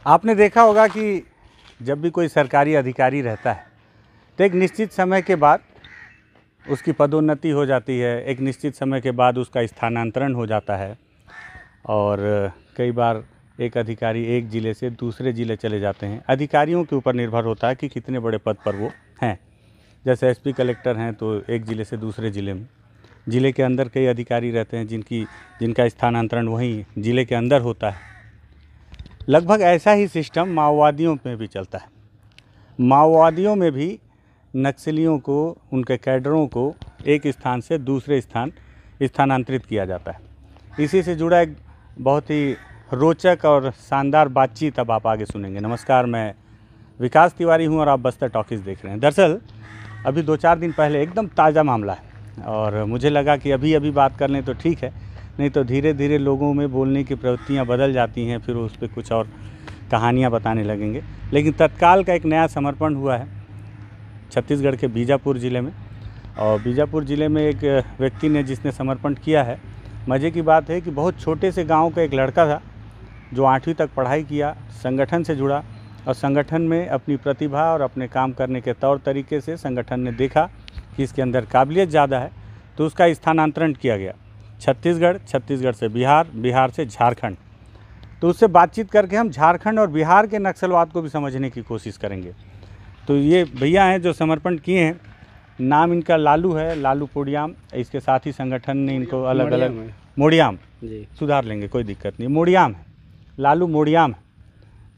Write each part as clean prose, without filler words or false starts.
आपने देखा होगा कि जब भी कोई सरकारी अधिकारी रहता है तो एक निश्चित समय के बाद उसकी पदोन्नति हो जाती है, एक निश्चित समय के बाद उसका स्थानांतरण हो जाता है और कई बार एक अधिकारी एक ज़िले से दूसरे ज़िले चले जाते हैं। अधिकारियों के ऊपर निर्भर होता है कि कितने बड़े पद पर वो हैं। जैसे एसपी कलेक्टर हैं तो एक ज़िले से दूसरे ज़िले में, ज़िले के अंदर कई अधिकारी रहते हैं जिनका स्थानांतरण वहीं ज़िले के अंदर होता है। लगभग ऐसा ही सिस्टम माओवादियों में भी चलता है। माओवादियों में भी नक्सलियों को, उनके कैडरों को एक स्थान से दूसरे स्थानांतरित किया जाता है। इसी से जुड़ा एक बहुत ही रोचक और शानदार बातचीत अब आप आगे सुनेंगे। नमस्कार, मैं विकास तिवारी हूं और आप बस्तर टॉकीज़ देख रहे हैं। दरअसल अभी 2-4 दिन पहले एकदम ताज़ा मामला है और मुझे लगा कि अभी बात कर लें तो ठीक है, नहीं तो धीरे धीरे लोगों में बोलने की प्रवृत्तियाँ बदल जाती हैं, फिर उस पर कुछ और कहानियाँ बताने लगेंगे। लेकिन तत्काल का एक नया समर्पण हुआ है छत्तीसगढ़ के बीजापुर ज़िले में, और बीजापुर ज़िले में एक व्यक्ति ने जिसने समर्पण किया है। मज़े की बात है कि बहुत छोटे से गांव का एक लड़का था जो 8वीं तक पढ़ाई किया, संगठन से जुड़ा और संगठन में अपनी प्रतिभा और अपने काम करने के तौर तरीके से संगठन ने देखा कि इसके अंदर काबिलियत ज़्यादा है, तो उसका स्थानांतरण किया गया छत्तीसगढ़, छत्तीसगढ़ से बिहार, बिहार से झारखंड। तो उससे बातचीत करके हम झारखंड और बिहार के नक्सलवाद को भी समझने की कोशिश करेंगे। तो ये भैया हैं जो समर्पण किए हैं, नाम इनका लालू है, लालू पोडियाम। इसके साथ ही संगठन ने इनको अलग अलग मोडियाम जी सुधार लेंगे, कोई दिक्कत नहीं, मोडियाम है, लालू मोडियाम है।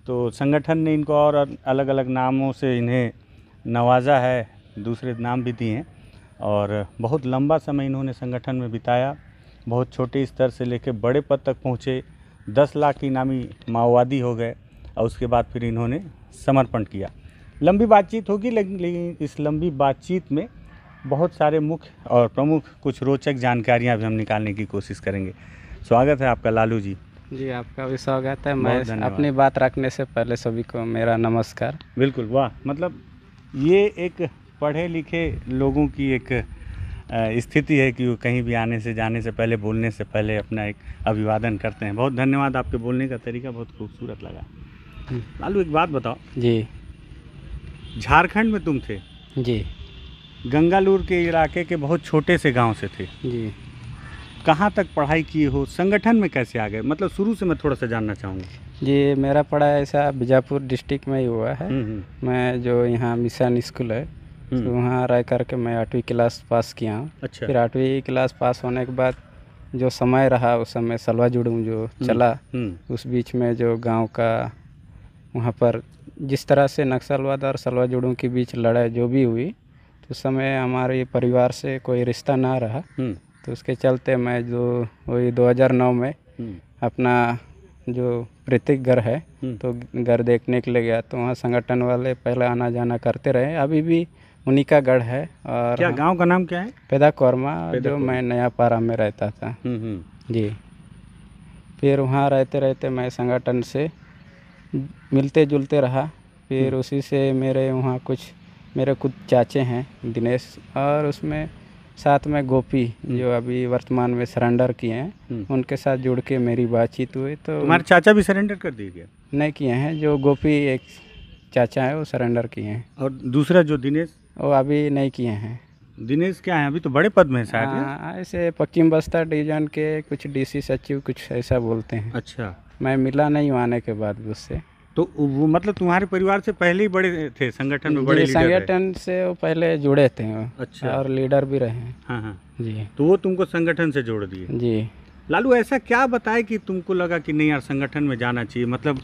तो संगठन ने इनको और अलग अलग नामों से इन्हें नवाजा है, दूसरे नाम भी दिए हैं और बहुत लंबा समय इन्होंने संगठन में बिताया। बहुत छोटे स्तर से लेकर बड़े पद तक पहुँचे, 10 लाख इनामी माओवादी हो गए और उसके बाद फिर इन्होंने समर्पण किया। लंबी बातचीत होगी, लेकिन इस लंबी बातचीत में बहुत सारे मुख्य और प्रमुख कुछ रोचक जानकारियां भी हम निकालने की कोशिश करेंगे। स्वागत है आपका लालू जी। जी, आपका भी स्वागत है। मैं अपनी बात रखने से पहले सभी को मेरा नमस्कार। बिल्कुल, वाह, मतलब ये एक पढ़े लिखे लोगों की एक स्थिति है कि वो कहीं भी आने से जाने से पहले, बोलने से पहले अपना एक अभिवादन करते हैं। बहुत धन्यवाद, आपके बोलने का तरीका बहुत खूबसूरत लगा। लालू एक बात बताओ जी, झारखंड में तुम थे जी, गंगालूर के इलाके के बहुत छोटे से गांव से थे जी। कहाँ तक पढ़ाई किए हो, संगठन में कैसे आ गए, मतलब शुरू से मैं थोड़ा सा जानना चाहूँगा। जी, मेरा पढ़ाई ऐसा बीजापुर डिस्ट्रिक्ट में ही हुआ है। मैं जो यहाँ मिशन स्कूल है तो वहाँ रह करके मैं 8वीं क्लास पास किया हूँ। अच्छा। फिर 8वीं क्लास पास होने के बाद जो समय रहा उस समय सलवा जुड़ूं जो चला, उस बीच में जो गांव का वहाँ पर जिस तरह से नक्सलवाद और सलवा जुड़ूं के बीच लड़ाई जो भी हुई, तो उस समय हमारे परिवार से कोई रिश्ता ना रहा। तो उसके चलते मैं जो वही 2009 में अपना जो प्रतीक घर है तो घर देखने के लिए गया, तो वहाँ संगठन वाले पहले आना जाना करते रहे, अभी भी उन्हीं का गढ़ है। और क्या गांव का नाम क्या है? पैदा कोरमा, जो मैं नया पारा में रहता था। जी, फिर वहाँ रहते रहते मैं संगठन से मिलते जुलते रहा। फिर उसी से मेरे वहाँ मेरे कुछ चाचे हैं दिनेश, और उसमें साथ में गोपी जो अभी वर्तमान में सरेंडर किए हैं, उनके साथ जुड़ के मेरी बातचीत हुई। तो तुम्हारे चाचा भी सरेंडर कर दिए गया? नहीं किए हैं, जो गोपी एक चाचा है वो सरेंडर किए हैं। और दूसरा जो दिनेश, वो अभी नहीं किए हैं। दिनेश क्या है, अभी तो बड़े पद में शायद? ऐसे पश्चिम बस्तर डिवीजन के कुछ डीसी सचिव कुछ ऐसा बोलते हैं। अच्छा, मैं मिला नहीं आने के बाद उससे। तो वो मतलब तुम्हारे परिवार से पहले ही बड़े थे संगठन में, बड़े लीडर संगठन से वो पहले जुड़े थे। अच्छा, और लीडर भी रहे हैं। हाँ जी, तो वो तुमको संगठन से जोड़ दिए? जी। लालू ऐसा क्या बताए कि तुमको लगा कि नहीं यार संगठन में जाना चाहिए? मतलब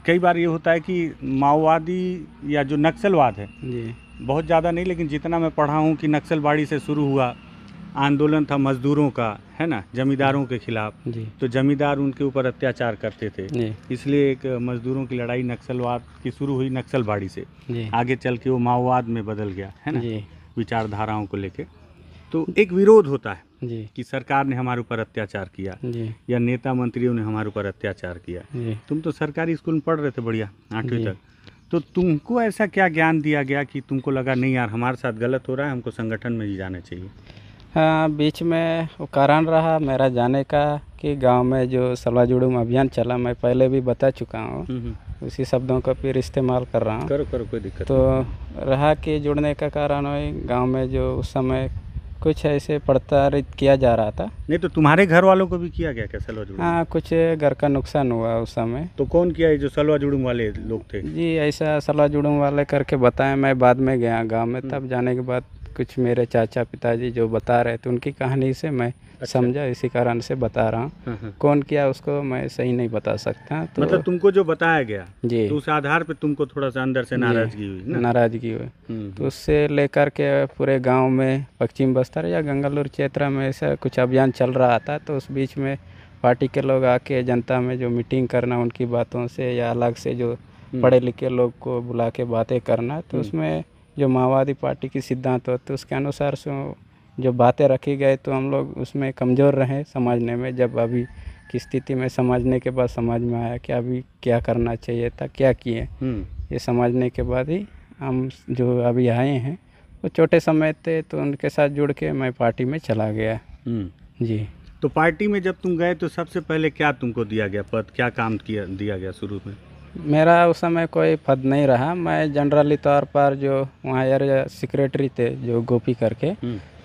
कई बार ये होता है कि माओवादी या जो नक्सलवाद है जी, बहुत ज़्यादा नहीं, लेकिन जितना मैं पढ़ा हूँ कि नक्सलवाड़ी से शुरू हुआ, आंदोलन था मजदूरों का, है ना, जमींदारों के खिलाफ। तो जमींदार उनके ऊपर अत्याचार करते थे, इसलिए एक मजदूरों की लड़ाई नक्सलवाद की शुरू हुई नक्सलवाड़ी से, आगे चल के वो माओवाद में बदल गया, है ना, विचारधाराओं को लेके। तो एक विरोध होता है कि सरकार ने हमारे ऊपर अत्याचार किया या नेता मंत्रियों ने हमारे ऊपर अत्याचार किया। तुम तो सरकारी स्कूल में पढ़ रहे थे बढ़िया 8वीं तक, तो तुमको ऐसा क्या ज्ञान दिया गया कि तुमको लगा नहीं यार हमारे साथ गलत हो रहा है, हमको संगठन में ही जाना चाहिए? हाँ, बीच में वो कारण रहा मेरा जाने का कि गांव में जो सलवा जुड़ूम अभियान चला, मैं पहले भी बता चुका हूँ, उसी शब्दों का फिर इस्तेमाल कर रहा हूँ। करो करो, कोई दिक्कत तो रहा कि जुड़ने का कारण वही गांव में जो उस समय कुछ ऐसे प्रताड़ित किया जा रहा था। नहीं तो तुम्हारे घर वालों को भी किया गया क्या सलवा जुड़ूम? हाँ, कुछ घर का नुकसान हुआ उस समय। तो कौन किया, ये जो सलवा जुड़ूम वाले लोग थे? जी, ऐसा सलवा जुड़ूम वाले करके बताएं। मैं बाद में गया गांव में, तब जाने के बाद कुछ मेरे चाचा पिताजी जो बता रहे थे उनकी कहानी से मैं समझा, इसी कारण से बता रहा हूँ। कौन किया उसको मैं सही नहीं बता सकता। तो मतलब तुमको जो बताया गया जी, तो उस आधार पे तुमको थोड़ा सा अंदर से नाराजगी हुई ना? नाराजगी हुई। तो उससे लेकर के पूरे गांव में पश्चिम बस्तर या गंगालूर क्षेत्र में ऐसा कुछ अभियान चल रहा था। तो उस बीच में पार्टी के लोग आके जनता में जो मीटिंग करना उनकी बातों से, या अलग से जो पढ़े लिखे लोग को बुला के बातें करना, तो उसमें जो माओवादी पार्टी की सिद्धांत होते उसके अनुसार से जो बातें रखी गई, तो हम लोग उसमें कमज़ोर रहे समझने में। जब अभी की स्थिति में समझने के बाद समझ में आया कि अभी क्या करना चाहिए था, क्या किए, ये समझने के बाद ही हम जो अभी आए हैं वो छोटे समय थे, तो उनके साथ जुड़ के मैं पार्टी में चला गया। जी। तो पार्टी में जब तुम गए तो सबसे पहले क्या तुमको दिया गया पद, क्या काम किया दिया गया शुरू में? मेरा उस समय कोई पद नहीं रहा। मैं जनरली तौर पर जो वहाँ एरिया सेक्रेटरी थे जो गोपी करके,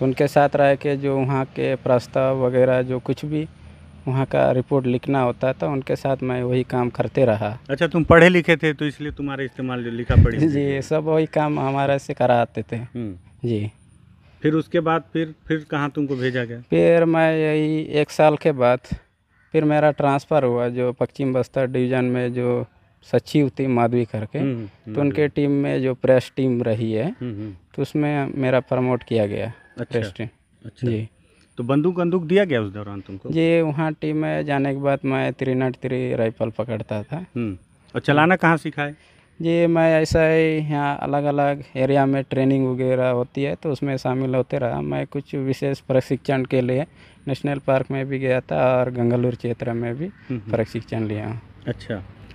उनके साथ रह के जो वहाँ के प्रस्ताव वगैरह जो कुछ भी वहाँ का रिपोर्ट लिखना होता था, उनके साथ मैं वही काम करते रहा। अच्छा, तुम पढ़े लिखे थे तो इसलिए तुम्हारा इस्तेमाल जो लिखा पढ़ी जी, सब वही काम हमारे से कराते थे। जी। फिर उसके बाद फिर कहाँ तुमको भेजा गया? फिर मैं यही 1 साल के बाद फिर मेरा ट्रांसफ़र हुआ जो पश्चिम बस्तर डिवीज़न में जो सचिव थी माधवी करके, तो उनके टीम में जो प्रेस टीम रही है, तो उसमें मेरा प्रमोट किया गया। Press team. अच्छा। जी। तो बंदूक दिया गया उस दौरान तुमको? जी, वहाँ टीम में जाने के बाद मैं 303 राइफल पकड़ता था। और चलाना कहाँ सिखाए? जी, मैं ऐसा ही यहाँ अलग अलग एरिया में ट्रेनिंग वगैरह होती है तो उसमें शामिल होते रहा। मैं कुछ विशेष प्रशिक्षण के लिए नेशनल पार्क में भी गया था और गंगालूर क्षेत्र में भी प्रशिक्षण लिया हूँ।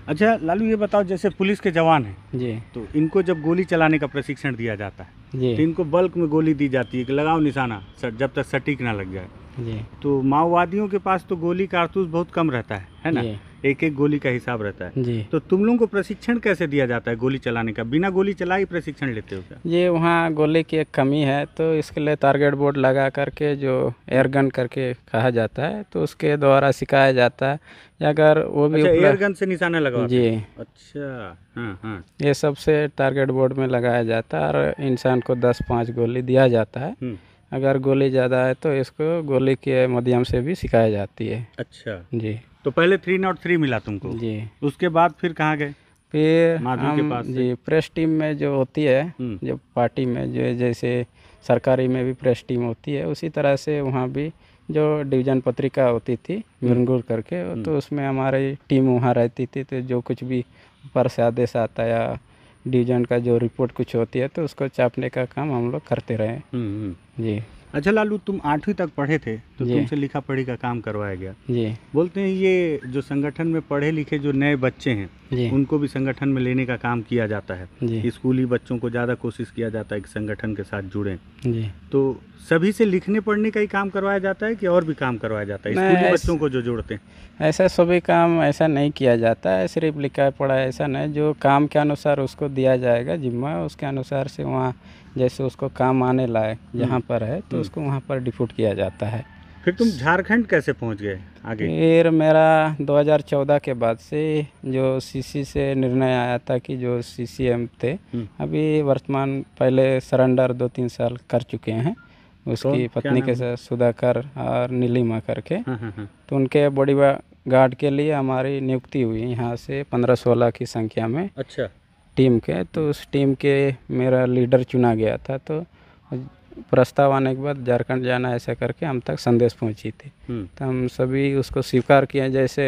अच्छा लालू, ये बताओ, जैसे पुलिस के जवान हैं जी, तो इनको जब गोली चलाने का प्रशिक्षण दिया जाता है जी, तो इनको बल्क में गोली दी जाती है कि लगाओ निशाना जब तक सटीक ना लग जाए। जी, तो माओवादियों के पास तो गोली कारतूस बहुत कम रहता है ना? जी, एक एक गोली का हिसाब रहता है। जी। तो तुम लोगों को प्रशिक्षण कैसे दिया जाता है गोली चलाने का? बिना गोली चलाए प्रशिक्षण लेते हो क्या? ये वहाँ गोली की एक कमी है, तो इसके लिए टारगेट बोर्ड लगा करके जो एयर गन करके कहा जाता है, तो उसके द्वारा सिखाया जाता है। अगर वो भी अच्छा, एयर गन से निशाना लगाते जी, हैं? अच्छा, हाँ। ये सबसे टारगेट बोर्ड में लगाया जाता है और इंसान को 10-5 गोली दिया जाता है। अगर गोली ज़्यादा है तो इसको गोली के माध्यम से भी सिखाई जाती है। अच्छा, जी। तो पहले 303 मिला तुमको? जी। उसके बाद फिर कहाँ गए? फिर माधवी के पास से? जी, प्रेस टीम में जो होती है, जो पार्टी में जो जैसे सरकारी में भी प्रेस टीम होती है, उसी तरह से वहाँ भी जो डिवीज़न पत्रिका होती थी मिरंगुर करके, तो उसमें हमारी टीम वहाँ रहती थी। तो जो कुछ भी ऊपर से आदेश आता या डिवीज़न का जो रिपोर्ट कुछ होती है तो उसको छापने का काम हम लोग करते रहे। जी। अच्छा लालू, तुम 8वीं तक पढ़े थे तो तुमसे लिखा पढ़ी का काम करवाया गया। जी। बोलते हैं ये जो संगठन में पढ़े लिखे जो नए बच्चे हैं जी। उनको भी संगठन में लेने का काम किया जाता है। जी। स्कूली बच्चों को ज़्यादा कोशिश किया जाता है कि संगठन के साथ जुड़ें। जी। तो सभी से लिखने पढ़ने का ही काम करवाया जाता है कि और भी काम करवाया जाता है स्कूली बच्चों को जो जोड़ते हैं? ऐसा सभी काम ऐसा नहीं किया जाता है, सिर्फ लिखा पढ़ा ऐसा नहीं। जो काम के अनुसार उसको दिया जाएगा जिम्मा, उसके अनुसार से वहाँ जैसे उसको काम आने लायक जहाँ पर है तो उसको वहाँ पर डिप्यूट किया जाता है। फिर तुम झारखंड कैसे पहुँच गए आगे? फिर मेरा 2014 के बाद से जो सीसी से निर्णय आया था कि जो सीसीएम थे अभी वर्तमान पहले सरेंडर 2-3 साल कर चुके हैं, उसकी पत्नी के साथ सुधाकर और नीलिमा करके, तो उनके बॉडी गार्ड के लिए हमारी नियुक्ति हुई यहाँ से 15-16 की संख्या में। अच्छा। टीम के, तो उस टीम के मेरा लीडर चुना गया था। तो प्रस्ताव आने के बाद झारखंड जाना ऐसा करके हम तक संदेश पहुंची थी, तो हम सभी उसको स्वीकार किए। जैसे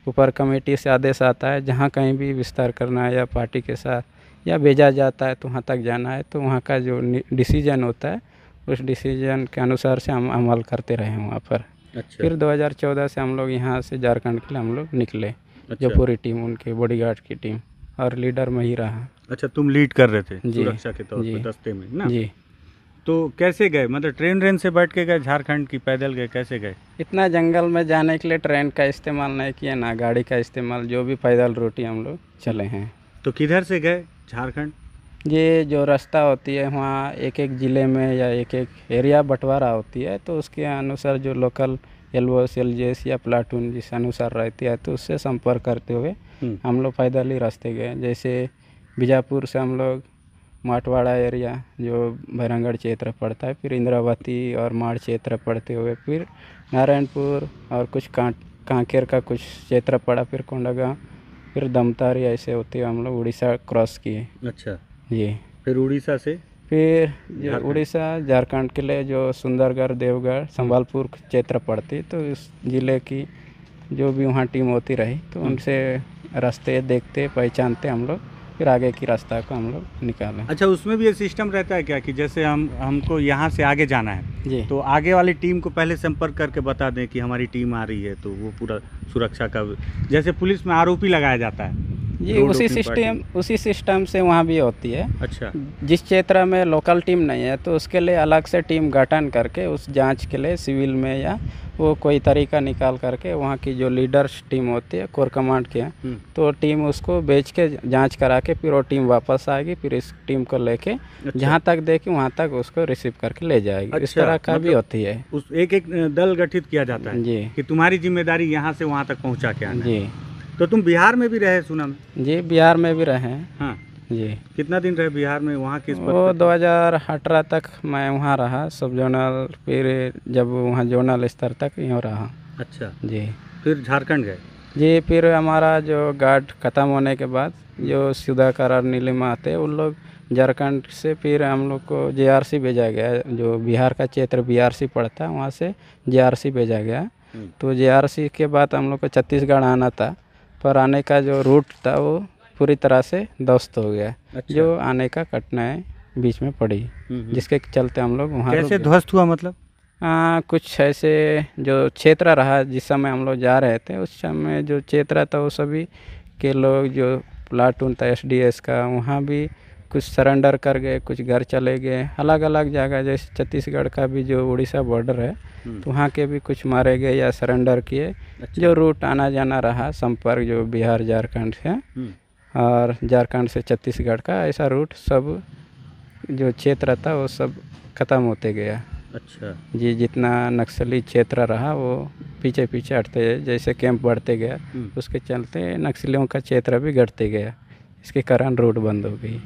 ऊपर कमेटी से आदेश आता है जहां कहीं भी विस्तार करना है या पार्टी के साथ या भेजा जाता है तो वहां तक जाना है, तो वहां का जो डिसीजन होता है उस डिसीजन के अनुसार से हम अमल करते रहे वहाँ पर। अच्छा। फिर 2014 से हम लोग यहाँ से झारखंड के लिए हम लोग निकले। अच्छा। जो पूरी टीम उनके बॉडीगार्ड की टीम, और लीडर में ही रहा। अच्छा, तुम लीड कर रहे थे जी। सुरक्षा के तौर पे दस्ते में ना? जी। तो कैसे गए, मतलब ट्रेन से बैठ के गए झारखंड की, पैदल गए, कैसे गए? इतना जंगल में जाने के लिए ट्रेन का इस्तेमाल नहीं किया, ना गाड़ी का इस्तेमाल, जो भी पैदल रोटी हम लोग चले हैं। तो किधर से गए झारखंड? ये जो रास्ता होती है वहाँ एक एक ज़िले में या एक एक एरिया बंटवारा होती है, तो उसके अनुसार जो लोकल एलओएस एलजेएस या प्लाटून जिस अनुसार रहती है तो उससे संपर्क करते हुए हम लोग पैदल ही रास्ते गए। जैसे बीजापुर से हम लोग माटवाड़ा एरिया जो भैरंगढ़ क्षेत्र पड़ता है, फिर इंद्रावती और माड़ क्षेत्र पड़ते हुए फिर नारायणपुर और कुछ कांकेर का कुछ क्षेत्र पड़ा, फिर कोंडागांव, फिर दमतारी, ऐसे होते हुए हम लोग उड़ीसा क्रॉस किए। अच्छा जी। फिर उड़ीसा से फिर जो उड़ीसा झारखंड के लिए जो सुंदरगढ़, देवगढ़, संबलपुर क्षेत्र पड़ती, तो इस ज़िले की जो भी वहाँ टीम होती रही तो उनसे रास्ते देखते पहचानते हम लोग, फिर आगे की रास्ता को हम लोग निकालें। अच्छा, उसमें भी ये सिस्टम रहता है क्या कि जैसे हमको यहाँ से आगे जाना है जी। तो आगे वाली टीम को पहले संपर्क करके बता दें कि हमारी टीम आ रही है, तो वो पूरा सुरक्षा का, जैसे पुलिस में आरोपी लगाया जाता है जी, उसी सिस्टम से वहाँ भी होती है। अच्छा। जिस क्षेत्र में लोकल टीम नहीं है तो उसके लिए अलग से टीम गठन करके उस जांच के लिए सिविल में या वो कोई तरीका निकाल करके वहाँ की जो लीडर्स टीम होती है कोर कमांड के, तो टीम उसको बेच के जांच करा के फिर वो टीम वापस आएगी, फिर इस टीम को लेके जहाँ तक देखे वहाँ तक उसको रिसीव करके ले जाएगी। इस तरह का भी होती है। उस एक दल गठित किया जाता है जी, कि तुम्हारी जिम्मेदारी यहाँ से वहाँ तक पहुँचा के आना। जी। तो तुम बिहार में भी रहे सुना मैं? जी, बिहार में भी रहे। हाँ जी। कितना दिन रहे बिहार में, वहाँ किस पद वो पे? 2018 तक मैं वहाँ रहा, सब जोनल, फिर जब वहाँ जोनल स्तर तक यूँ रहा। अच्छा। जी। फिर झारखंड गए? जी, फिर हमारा जो गार्ड ख़त्म होने के बाद जो सुधाकर और नीलिमा आते उन लोग झारखंड से फिर हम लोग को जेआरसी भेजा गया, जो बिहार का क्षेत्र बीआरसी पड़ता है वहाँ से जेआरसी भेजा गया। तो जेआरसी के बाद हम लोग को छत्तीसगढ़ आना था, पर आने का जो रूट था वो पूरी तरह से ध्वस्त हो गया। अच्छा। जो आने का कठिनाई बीच में पड़ी, जिसके चलते हम लोग वहाँ कैसे ध्वस्त हुआ मतलब? कुछ ऐसे जो क्षेत्र रहा जिस समय हम लोग जा रहे थे, उस समय जो क्षेत्र था वो सभी के लोग, जो प्लाटून था एसडीएस का, वहाँ भी कुछ सरेंडर कर गए, कुछ घर चले गए। अलग अलग जगह जैसे छत्तीसगढ़ का भी जो उड़ीसा बॉर्डर है तो वहाँ के भी कुछ मारे गए या सरेंडर किए। अच्छा। जो रूट आना जाना रहा संपर्क जो बिहार झारखंड से और झारखंड से छत्तीसगढ़ का, ऐसा रूट सब जो क्षेत्र था वो सब ख़त्म होते गया। अच्छा जी, जितना नक्सली क्षेत्र रहा वो पीछे पीछे हटते, जैसे कैंप बढ़ते गया उसके चलते नक्सलियों का क्षेत्र भी घटते गया, इसके कारण रोड बंद हो गई।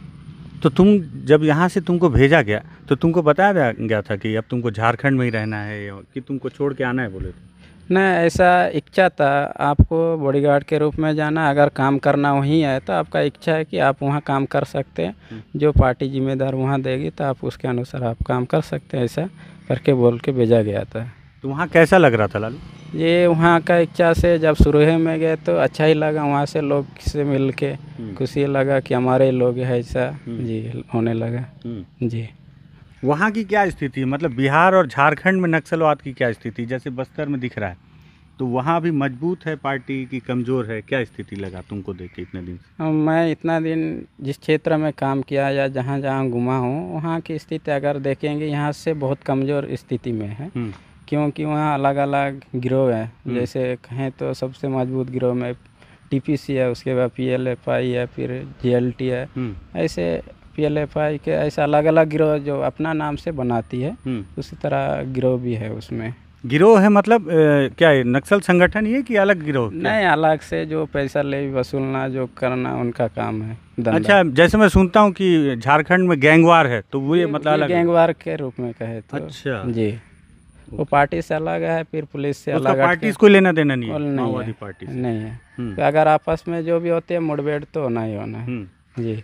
तो तुम जब यहाँ से तुमको भेजा गया तो तुमको बताया गया था कि अब तुमको झारखंड में ही रहना है कि तुमको छोड़ के आना है, बोले थे? नहीं, ऐसा इच्छा था आपको बॉडीगार्ड के रूप में जाना, अगर काम करना वहीं है तो आपका इच्छा है कि आप वहाँ काम कर सकते हैं, जो पार्टी जिम्मेदार वहाँ देगी तो आप उसके अनुसार आप काम कर सकते हैं, ऐसा करके बोल के भेजा गया था। तो वहाँ कैसा लग रहा था लालू? ये वहाँ का इच्छा से जब शुरू में गए तो अच्छा ही लगा, वहाँ से लोग से मिल के खुशी लगा कि हमारे लोग हैं, ऐसा जी होने लगा। जी। वहाँ की क्या स्थिति है, मतलब बिहार और झारखंड में नक्सलवाद की क्या स्थिति, जैसे बस्तर में दिख रहा है, तो वहाँ भी मजबूत है पार्टी की कमज़ोर है, क्या स्थिति लगा तुमको देख के इतने दिन से? मैं इतना दिन जिस क्षेत्र में काम किया या जहाँ जहाँ घुमा हूँ वहाँ की स्थिति अगर देखेंगे यहाँ से बहुत कमज़ोर स्थिति में है, क्योंकि वहाँ अलग अलग गिरोह है। जैसे कहें तो सबसे मजबूत गिरोह में टीपीसी है, उसके बाद पीएलएफआई है, फिर जीएलटी है, ऐसे पीएलएफआई के ऐसा अलग अलग गिरोह जो अपना नाम से बनाती है, उसी तरह गिरोह भी है उसमें। गिरोह है मतलब क्या है, नक्सल संगठन ये कि अलग गिरोह? नहीं, अलग से जो पैसा ले वसूलना जो करना उनका काम है। अच्छा, जैसे मैं सुनता हूँ कि झारखंड में गैंगवार है, तो वो ये मतलब अलग गैंगवार के रूप में कहे तो। अच्छा जी, वो पार्टी से अलग है, फिर पुलिस से अलग। पार्टी को लेना देना नहीं है माओवादी पार्टी नहीं है। अगर आपस में जो भी होते हैं मुठभेड़ तो होना ही होना है। जी।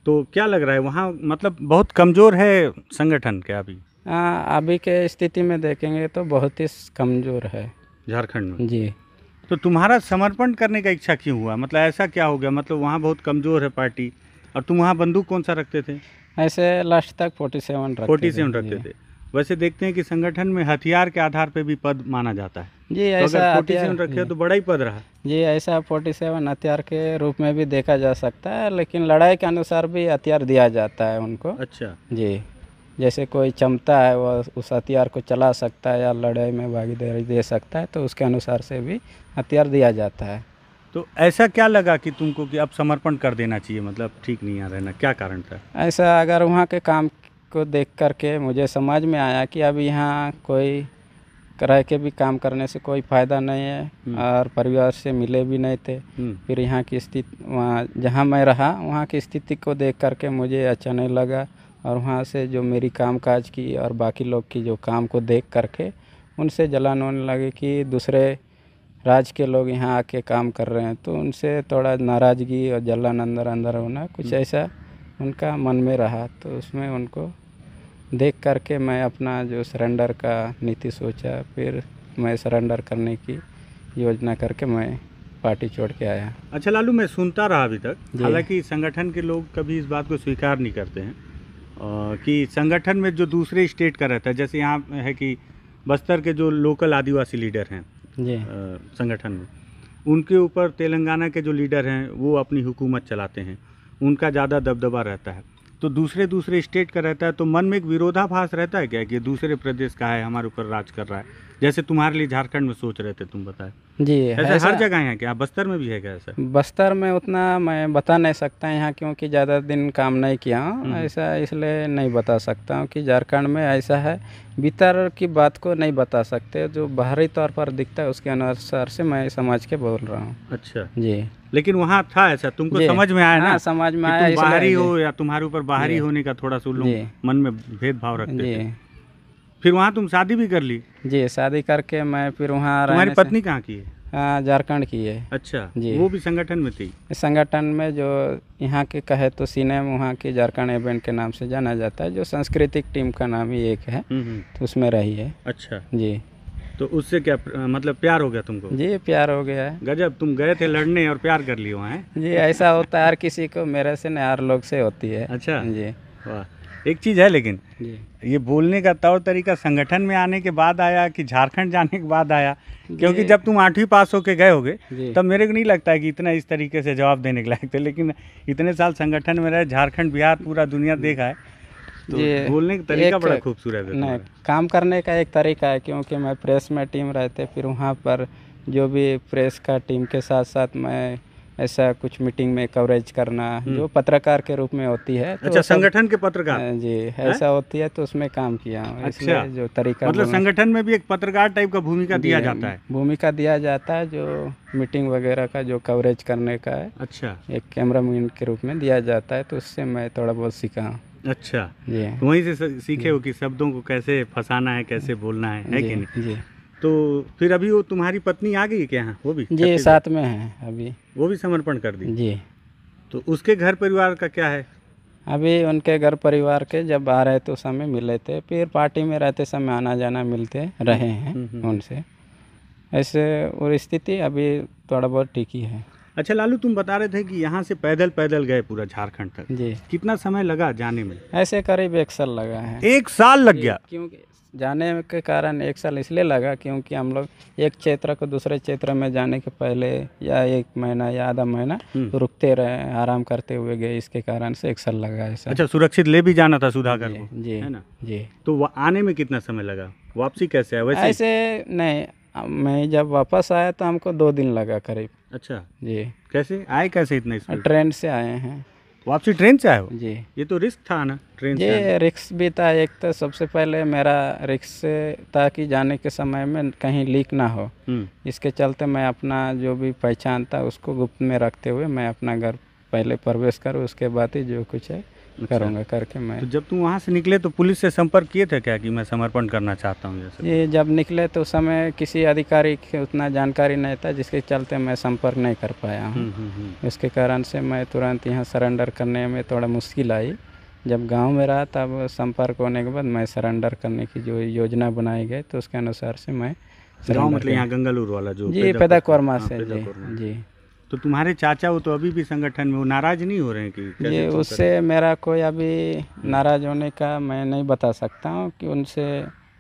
तो क्या लग रहा है वहाँ, मतलब बहुत कमज़ोर है संगठन क्या अभी? हाँ, अभी के स्थिति में देखेंगे तो बहुत ही कमज़ोर है झारखंड में। जी। तो तुम्हारा समर्पण करने का इच्छा क्यों हुआ, मतलब ऐसा क्या हो गया, मतलब वहाँ बहुत कमज़ोर है पार्टी और तुम वहाँ बंदूक कौन सा रखते थे? ऐसे लास्ट तक 47 रखते थे। वैसे देखते हैं कि संगठन में हथियार के आधार पे भी पद माना जाता है जी, ऐसा तो 47 रखे तो बड़ा ही पद रहा जी। ऐसा 47 हथियार के रूप में भी देखा जा सकता है, लेकिन लड़ाई के अनुसार भी हथियार दिया जाता है उनको। अच्छा जी। जैसे कोई क्षमता है वह उस हथियार को चला सकता है या लड़ाई में भागीदारी दे सकता है, तो उसके अनुसार से भी हथियार दिया जाता है। तो ऐसा क्या लगा कि तुमको कि अब समर्पण कर देना चाहिए, मतलब ठीक नहीं आ रहना, क्या कारण था? ऐसा अगर वहाँ के काम को देख करके मुझे समझ में आया कि अब यहाँ कोई रह के भी काम करने से कोई फ़ायदा नहीं है और परिवार से मिले भी नहीं थे। फिर यहाँ की स्थिति, वहाँ जहाँ मैं रहा वहाँ की स्थिति को देख करके मुझे अच्छा नहीं लगा, और वहाँ से जो मेरी कामकाज की और बाकी लोग की जो काम को देख करके उनसे जलन होने लगी कि दूसरे राज्य के लोग यहाँ आके काम कर रहे हैं, तो उनसे थोड़ा नाराज़गी और जलन अंदर अंदर होना कुछ ऐसा उनका मन में रहा। तो उसमें उनको देख करके मैं अपना जो सरेंडर का नीति सोचा, फिर मैं सरेंडर करने की योजना करके मैं पार्टी छोड़ के आया। अच्छा लालू, मैं सुनता रहा अभी तक, हालांकि संगठन के लोग कभी इस बात को स्वीकार नहीं करते हैं कि संगठन में जो दूसरे स्टेट का रहता है, जैसे यहाँ है कि बस्तर के जो लोकल आदिवासी लीडर हैं जी संगठन में, उनके ऊपर तेलंगाना के जो लीडर हैं वो अपनी हुकूमत चलाते हैं, उनका ज़्यादा दबदबा रहता है। तो दूसरे स्टेट का रहता है, तो मन में एक विरोधाभास रहता है क्या कि दूसरे प्रदेश का है, हमारे ऊपर राज कर रहा है, जैसे तुम्हारे लिए झारखंड में सोच रहे थे तुम बताए? जी ऐसा हर जगह है क्या? बस्तर में भी है क्या ऐसा? बस्तर में उतना मैं बता नहीं सकता यहाँ, क्योंकि ज़्यादा दिन काम नहीं किया हूँ ऐसा, इसलिए नहीं बता सकता हूँ कि झारखंड में ऐसा है। भीतर की बात को नहीं बता सकते, जो बाहरी तौर पर दिखता है उसके अनुसार से मैं समझ के बोल रहा हूँ। अच्छा जी, लेकिन वहाँ था ऐसा, तुमको समझ में आया ना? समझ में कि आया। तुम बाहरी हो या तुम्हारे ऊपर बाहरी होने का थोड़ा सा लोग मन में भेदभाव रखते थे। फिर वहाँ तुम शादी भी कर ली? जी, शादी करके मैं फिर वहाँ। तुम्हारी पत्नी कहाँ की है? झारखंड की है। अच्छा जी, वो भी संगठन में थी? संगठन में जो यहाँ के कहे तो सीनेम, वहाँ की झारखंड इवेंट के नाम से जाना जाता है, जो सांस्कृतिक टीम का नाम ही एक है, तो उसमें रही है। अच्छा जी, तो उससे क्या मतलब प्यार हो गया तुमको? जी प्यार हो गया है। गजब, तुम गए थे लड़ने और प्यार कर लियो हैं? जी, ऐसा होता है हर किसी को, मेरे से नहीं हर लोग से होती है। अच्छा जी, वाह। एक चीज़ है लेकिन जी, ये बोलने का तौर तरीका संगठन में आने के बाद आया कि झारखंड जाने के बाद आया? क्योंकि जब तुम 8वीं पास होके गए होगे तब मेरे को नहीं लगता है कि इतना इस तरीके से जवाब देने के लायक थे, लेकिन इतने साल संगठन में रहे, झारखंड बिहार पूरा दुनिया देखा है, तो बोलने का तरीका बड़ा खूबसूरत है। नहीं, काम करने का एक तरीका है, क्योंकि मैं प्रेस में टीम रहते, फिर वहाँ पर जो भी प्रेस का टीम के साथ साथ मैं ऐसा कुछ मीटिंग में कवरेज करना जो पत्रकार के रूप में होती है। तो अच्छा, संगठन के पत्रकार? जी, ऐसा होती है, तो उसमें काम किया हूँ। अच्छा, जो तरीका मतलब संगठन में भी एक पत्रकार टाइप का भूमिका दिया जाता है? भूमिका दिया जाता है, जो मीटिंग वगैरह का जो कवरेज करने का है। अच्छा, एक कैमरामैन के रूप में दिया जाता है, तो उससे मैं थोड़ा बहुत सीखा हूँ। अच्छा जी, वहीं से सीखे हो कि शब्दों को कैसे फंसाना है, कैसे बोलना है कि नहीं? जी। तो फिर अभी वो तुम्हारी पत्नी आ गई क्या? वो भी? जी, साथ में है अभी। वो भी समर्पण कर दी? जी। तो उसके घर परिवार का क्या है? अभी उनके घर परिवार के जब आ रहे थे उस समय मिले थे, फिर पार्टी में रहते समय आना जाना मिलते रहे हैं उनसे, ऐसे। और स्थिति अभी थोड़ा बहुत ठीक ही है। अच्छा लालू, तुम बता रहे थे कि यहाँ से पैदल गए पूरा झारखंड तक। जी। कितना समय लगा जाने में? ऐसे करीब 1 साल लगा है। 1 साल लग गया? क्योंकि जाने के कारण 1 साल इसलिए लगा क्योंकि हम लोग एक क्षेत्र को दूसरे क्षेत्र में जाने के पहले या 1 महीना या आधा महीना रुकते रहे, आराम करते हुए गए, इसके कारण से 1 साल लगा ऐसा। अच्छा, सुरक्षित ले भी जाना था सुधाकर को? जी, है ना? जी। तो आने में कितना समय लगा? वापसी कैसे है? वैसे ऐसे नहीं, मैं जब वापस आया तो हमको 2 दिन लगा करीब। अच्छा जी। कैसे आए, कैसे इतने स्पीड? ट्रेन से आए हैं। वापसी ट्रेन से आए हो? जी। ये तो रिस्क था ना ट्रेन से? ये रिस्क भी था एक, तो सबसे पहले मेरा रिस्क था कि जाने के समय में कहीं लीक ना हो, इसके चलते मैं अपना जो भी पहचान था उसको गुप्त में रखते हुए मैं अपना घर पहले प्रवेश करूँ, उसके बाद ही जो कुछ है करूँगा करके मैं। तो जब तुम वहाँ से निकले तो पुलिस से संपर्क किए थे क्या कि मैं समर्पण करना चाहता हूँ जैसे? ये जब निकले तो उस समय किसी अधिकारी की उतना जानकारी नहीं था, जिसके चलते मैं संपर्क नहीं कर पाया हूँ। इसके कारण से मैं तुरंत यहाँ सरेंडर करने में थोड़ा मुश्किल आई। जब गांव में रहा तब संपर्क होने के बाद मैं सरेंडर करने की जो योजना बनाई गई तो उसके अनुसार से मैं गाँव मतलब यहाँ गंगालूर वाला जो? जी, पेदाकोरमा से। जी। तो तुम्हारे चाचा वो तो अभी भी संगठन में, वो नाराज नहीं हो रहे हैं कि? ये उससे मेरा कोई अभी नाराज होने का मैं नहीं बता सकता हूँ कि उनसे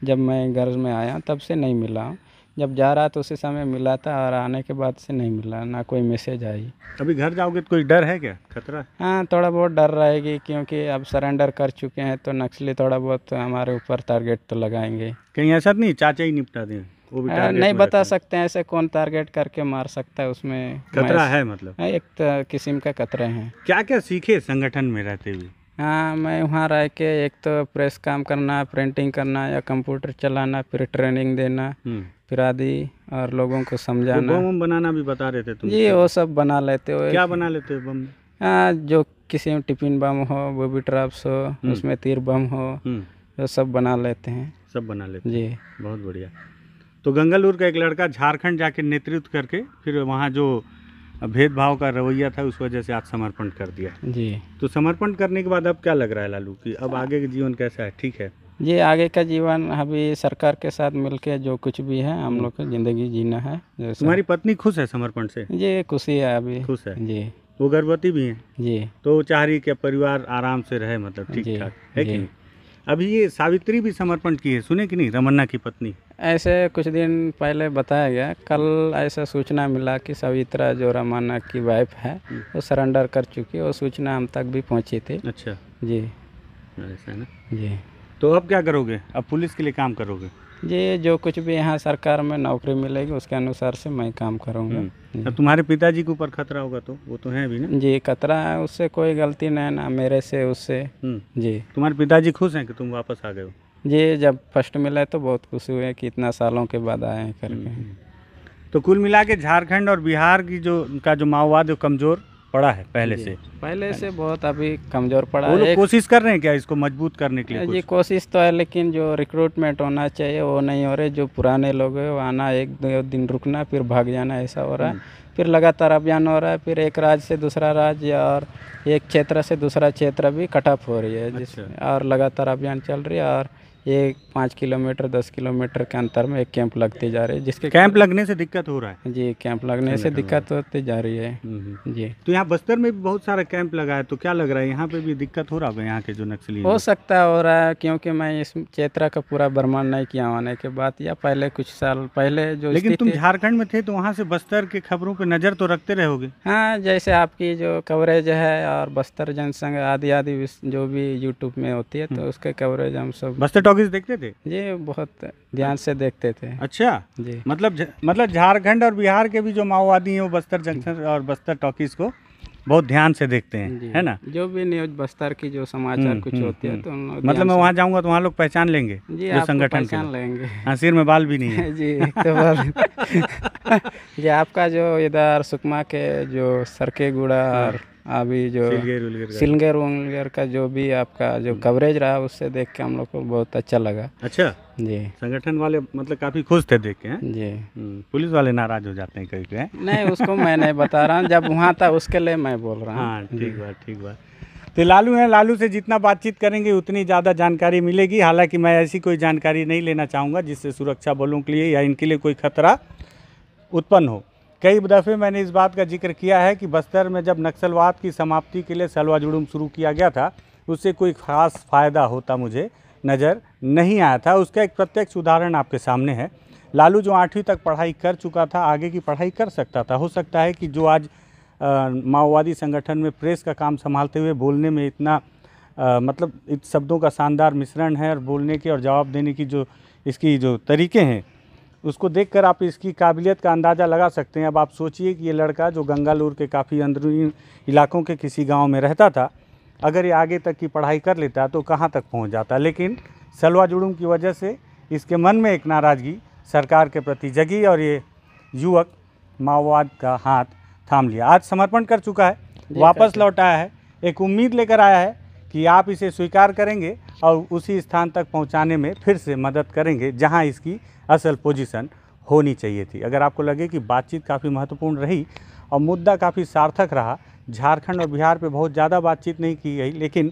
जब मैं घर में आया तब से नहीं मिला हूँ, जब जा रहा तो उसी समय मिला था और आने के बाद से नहीं मिला, ना कोई मैसेज आई। अभी घर जाओगे तो कोई डर है क्या, खतरा? हाँ, थोड़ा बहुत डर रहेगी क्योंकि अब सरेंडर कर चुके हैं तो नक्सली थोड़ा बहुत हमारे ऊपर टारगेट तो लगाएंगे। कहीं ऐसा नहीं चाचा ही निपटा दें, वो भी टारगेट नहीं में बता रहते सकते हैं ऐसे कौन टारगेट करके मार सकता है, उसमें खतरा है मतलब। एक तो किस्म का खतरे हैं। क्या क्या सीखे संगठन में रहते हुए? हाँ, मैं वहाँ रह के एक तो प्रेस काम करना, प्रिंटिंग करना या कंप्यूटर चलाना, फिर ट्रेनिंग देना, फिर आदि और लोगों को समझाना। बम बनाना भी बता रहे थे तुम? जी, वो सब बना लेते हो। क्या बना लेते हो बम? हाँ, जो किसी में टिफिन बम हो, बेबी ट्रैप्स हो, उसमें तीर बम हो, वो सब बना लेते हैं। सब बना लेते जी, बहुत बढ़िया। तो गंगालूर का एक लड़का झारखंड जाके नेतृत्व करके फिर वहाँ जो भेदभाव का रवैया था उस वजह से आज समर्पण कर दिया। जी। तो समर्पण करने के बाद अब क्या लग रहा है लालू कि अब आगे का जीवन कैसा है? ठीक है जी, आगे का जीवन अभी सरकार के साथ मिलके जो कुछ भी है हम लोग को ज़िंदगी जीना है। तुम्हारी पत्नी खुश है समर्पण से? जी, खुशी है अभी। खुश है जी। वो गर्भवती भी है? जी। तो वो चाह रही कि परिवार आराम से रहे, मतलब ठीक ठाक है कि नहीं? अभी ये सावित्री भी समर्पण की है, सुने कि नहीं, रमन्ना की पत्नी? ऐसे कुछ दिन पहले बताया गया, कल ऐसा सूचना मिला कि सवित्रा जो रमन्ना की वाइफ है वो सरेंडर कर चुकी है। वो सूचना हम तक भी पहुंची थी। अच्छा जी, ऐसा है ना। जी। तो अब क्या करोगे? अब पुलिस के लिए काम करोगे? जी, जो कुछ भी यहाँ सरकार में नौकरी मिलेगी उसके अनुसार से मैं काम करूँगा। अब तुम्हारे पिताजी के ऊपर खतरा होगा तो वो तो है भी ना? जी, खतरा है, उससे कोई गलती नहीं, ना मेरे से उससे। जी। तुम्हारे पिताजी खुश हैं कि तुम वापस आ गए हो? जी, जब फर्स्ट मिला तो बहुत खुशी हुई कि इतना सालों के बाद आए हैं करके। तो कुल मिला के झारखंड और बिहार की जो उनका जो माओवाद है वो कमज़ोर पड़ा है पहले से बहुत अभी कमज़ोर पड़ा वो है। लोग कोशिश कर रहे हैं क्या इसको मजबूत करने के लिए? जी, कोशिश तो है लेकिन जो रिक्रूटमेंट होना चाहिए वो नहीं हो रहे। जो पुराने लोग हैं वो आना, एक दो दिन रुकना, फिर भाग जाना, ऐसा हो रहा है। फिर लगातार अभियान हो रहा है, फिर एक राज्य से दूसरा राज्य और एक क्षेत्र से दूसरा क्षेत्र भी कट ऑफ हो रही है। और लगातार अभियान चल रही है और ये 5 किलोमीटर 10 किलोमीटर के अंतर में एक कैंप लगती जा रही है, जिसके कैंप लगने से दिक्कत हो रहा है। जी, कैंप लगने से दिक्कत होती जा रही है। जी। तो यहाँ बस्तर में भी बहुत सारा कैंप लगा है, तो क्या लग रहा है यहाँ पे भी दिक्कत हो रहा होगा यहाँ के जो नक्सली? हो सकता है हो रहा है, क्योंकि मैं इस क्षेत्र का पूरा भ्रमण नहीं किया आने के बाद, या पहले कुछ साल पहले जो। लेकिन तुम झारखंड में थे तो वहाँ से बस्तर के खबरों पर नज़र तो रखते रहोगे? हाँ, जैसे आपकी जो कवरेज है और बस्तर जनसंघ आदि आदि जो भी यूट्यूब में होती है तो उसके कवरेज हम सब। बस्तर टॉकीज देखते थे? जी, बहुत ध्यान से देखते थे। अच्छा जी, मतलब झारखंड और बिहार के भी जो माओवादी हैं वो बस्तर जंक्शन और बस्तर टॉकीज को बहुत ध्यान से देखते हैं, है ना? जो भी न्यूज बस्तर की जो समाचार कुछ होती है तो मतलब मैं वहाँ जाऊँगा तो वहाँ लोग पहचान लेंगे जी, जो संगठन पहचान लेंगे। हाँ, सिर में बाल भी नहीं है। जी, तो ये आपका जो इधर सुकमा के जो सरकेगुड़ा और अभी जो सिलंगर उलगर का जो भी आपका जो कवरेज रहा उससे देख के हम लोग को बहुत अच्छा लगा। अच्छा जी, संगठन वाले मतलब काफ़ी खुश थे देख के? हैं जी। पुलिस वाले नाराज हो जाते हैं कभी कभी? नहीं, उसको मैं नहीं बता रहा हूँ, जब वहाँ था उसके लिए मैं बोल रहा हूँ। हाँ, ठीक बात। तो लालू हैं, लालू से जितना बातचीत करेंगे उतनी ज़्यादा जानकारी मिलेगी। हालांकि मैं ऐसी कोई जानकारी नहीं लेना चाहूँगा जिससे सुरक्षा बलों के लिए या इनके लिए कोई खतरा उत्पन्न हो। कई दफ़े मैंने इस बात का जिक्र किया है कि बस्तर में जब नक्सलवाद की समाप्ति के लिए सलवा जुड़ूम शुरू किया गया था उससे कोई ख़ास फ़ायदा होता मुझे नज़र नहीं आया था। उसका एक प्रत्यक्ष उदाहरण आपके सामने है। लालू जो 8वीं तक पढ़ाई कर चुका था आगे की पढ़ाई कर सकता था। हो सकता है कि जो आज माओवादी संगठन में प्रेस का काम संभालते हुए बोलने में इतना मतलब इन शब्दों का शानदार मिश्रण है और बोलने के और जवाब देने की जो इसकी जो तरीके हैं उसको देखकर आप इसकी काबिलियत का अंदाज़ा लगा सकते हैं। अब आप सोचिए कि ये लड़का जो गंगालूर के काफ़ी अंदरूनी इलाकों के किसी गांव में रहता था, अगर ये आगे तक की पढ़ाई कर लेता तो कहां तक पहुंच जाता। लेकिन सलवा जुड़ूम की वजह से इसके मन में एक नाराज़गी सरकार के प्रति जगी और ये युवक माओवाद का हाथ थाम लिया। आज समर्पण कर चुका है, वापस लौट आया है, एक उम्मीद लेकर आया है कि आप इसे स्वीकार करेंगे और उसी स्थान तक पहुंचाने में फिर से मदद करेंगे जहां इसकी असल पोजीशन होनी चाहिए थी। अगर आपको लगे कि बातचीत काफ़ी महत्वपूर्ण रही और मुद्दा काफ़ी सार्थक रहा, झारखंड और बिहार पे बहुत ज़्यादा बातचीत नहीं की गई, लेकिन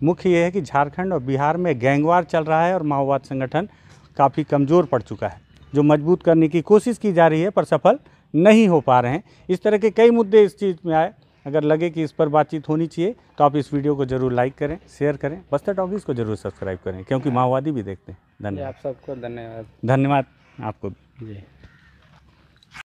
मुख्य ये है कि झारखंड और बिहार में गैंगवार चल रहा है और माओवाद संगठन काफ़ी कमज़ोर पड़ चुका है, जो मजबूत करने की कोशिश की जा रही है पर सफल नहीं हो पा रहे हैं। इस तरह के कई मुद्दे इस चीज़ में आए। अगर लगे कि इस पर बातचीत होनी चाहिए तो आप इस वीडियो को जरूर लाइक करें, शेयर करें, बस्तर टॉकीज को जरूर सब्सक्राइब करें क्योंकि माओवादी भी देखते हैं। धन्यवाद। आप सबको धन्यवाद। धन्यवाद आपको। जी।